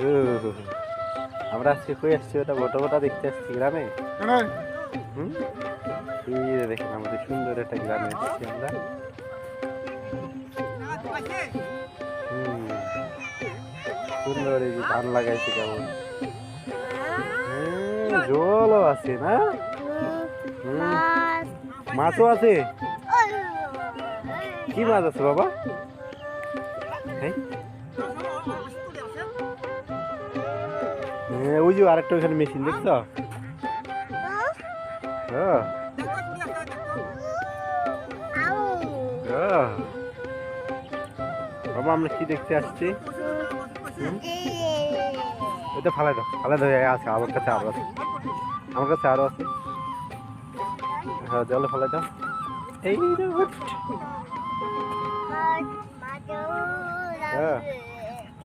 ও, আমরা আজকে কই আসছি, ওটা বটবটা দেখতে আসছি গ্রামে। হুম, এই যে দেখেন আমাদের সুন্দর একটা গ্রামে আসছি আমরা। হুম, সুন্দর এই যে ধান লাগাইছে কেমন। জলও আছে না? হুম, মাছও আছে। কি মাছ আছে বাবা? হ্যাঁ, ওই যে আরেকটা ওখানে মেশিন দেখছো? হ্যাঁ, হ্যাঁ। বাবা আমরা কি দেখতে আসছি? হুম, এটা ফালাই দাও, ফালাই দাও। আছে আমার কাছে আরো আছে, আমার কাছে আরো আছে। হ্যাঁ, জলে ফালাই দাও। এই রে, হট। হ্যাঁ।